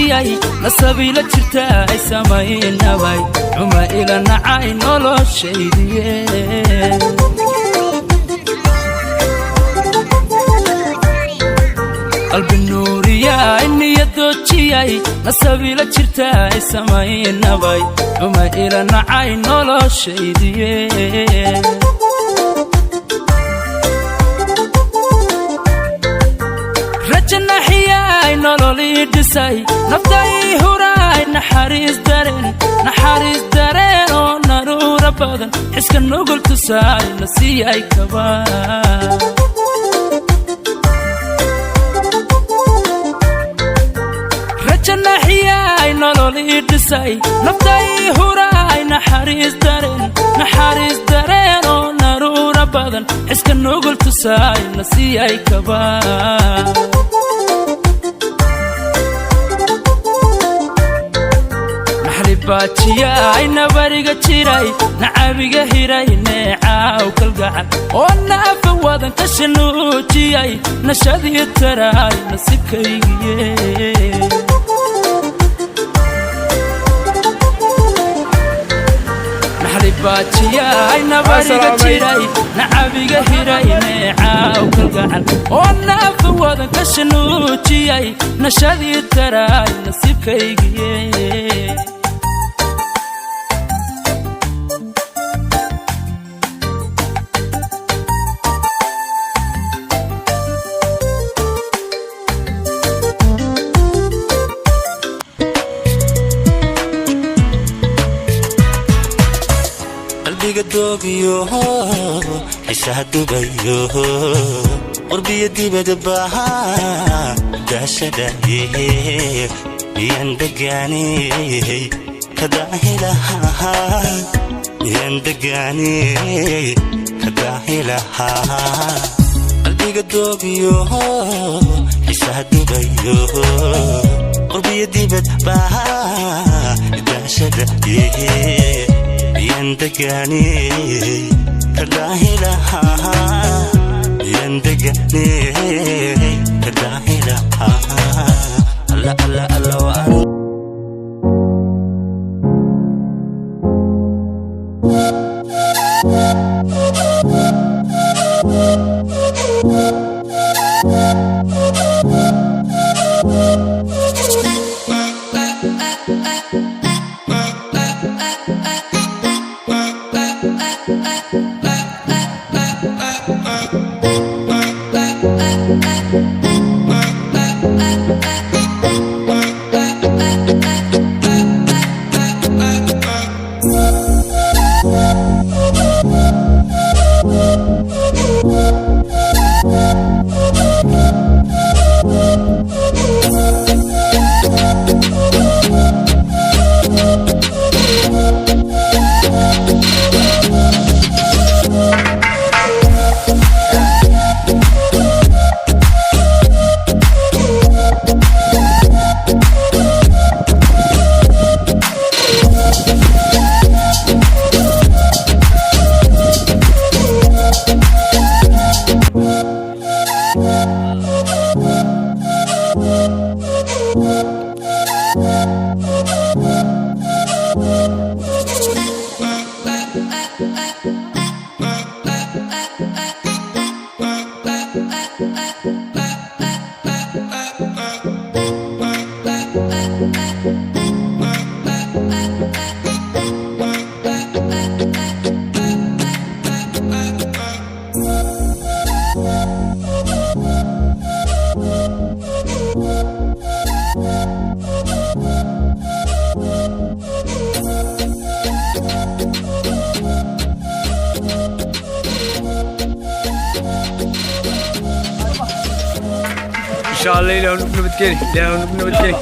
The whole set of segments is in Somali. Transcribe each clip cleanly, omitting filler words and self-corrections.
doojiyay nasabila jirta ay samaynabay uma ila nacay noloshaydiye qalbi nuuriya inniya doojiyay nasabila jirta ay samaynabay uma ila nacay noloshaydiye nololi dhisay nafday huray naxariis dareen oo naruura badan xiska nugul tusaay nasiyay kaba rajanaxiyay nololi dhisay nafday huray naxariis dareen oo naruura badan xiska nugul tusaay nasiyay kaba bajiya ay nabariga jiray nacabiga hiray neecaw kalgacal oo naafa wadan ka shanuujiyay nashadii taray nasibkaygiye bajiya ay nabariga jiray nacabiga hiray neecaw kalgacal oo naafa wadan ka shanuujiyay nashadii taray nasibkaygiye دوبيو عيشها دبيو قربي بدبها داشة دايه يندقاني كداهلها يندقاني كداهلها قلبي دوبيو عيشها دبيو قربي بدبها داشة دايه يندقاني كداهلها يندقاني كداهلها الله الله الله إن شاء الله لا نبتكلي لا نبتكلي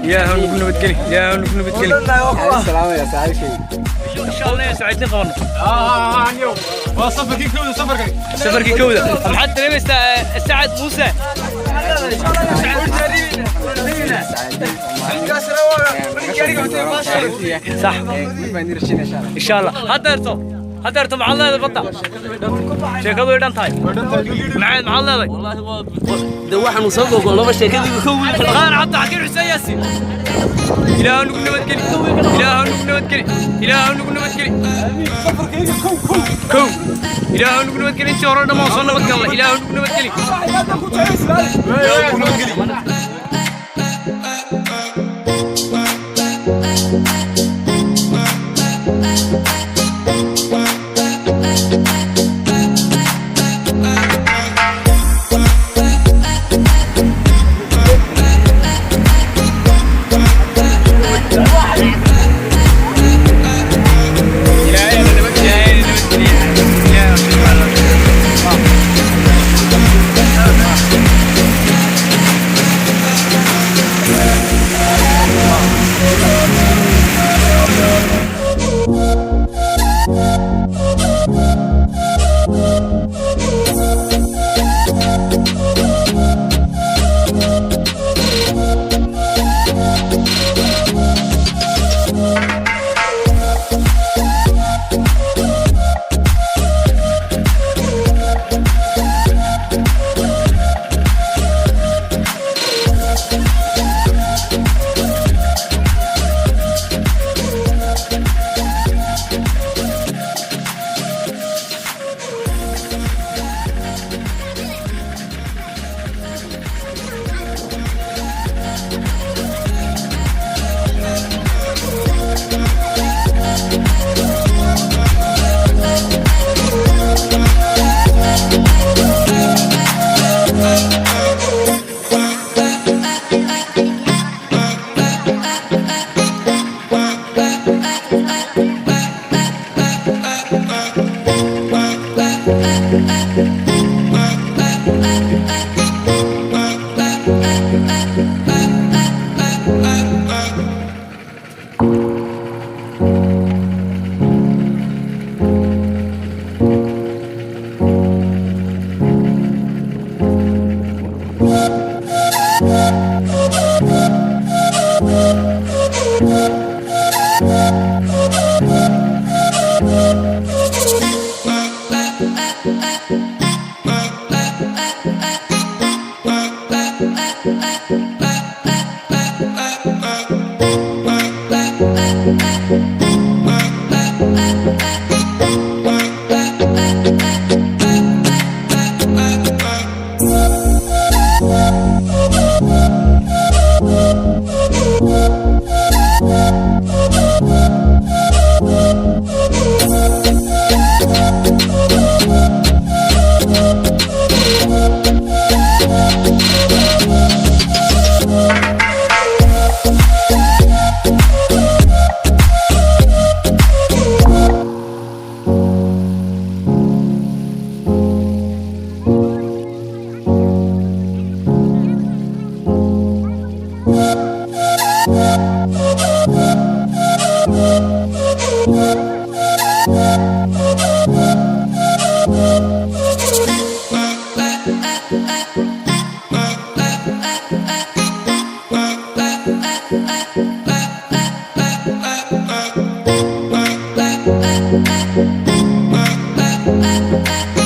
يا نبتكلي يا نبتكلي السلام يا سعيد شيء إن شاء الله يا سعيد نقبلنا اليوم وصفك كوده سفرك كوده حتى لبس السعد موسى صح ان شاء الله هذا هذا أنت مع الله بطل شكله يدان تاي مع الله والله ده واحد مصدق والله ما شيء كذا يكون الغار عطى حكي سياسي إلى أن نكون متكلي إلى أن نكون متكلي إلى أن نكون متكلي كو إلى أن نكون متكلي إن شاء الله ما وصلنا متكلي إلى أن نكون متكلي Thank you.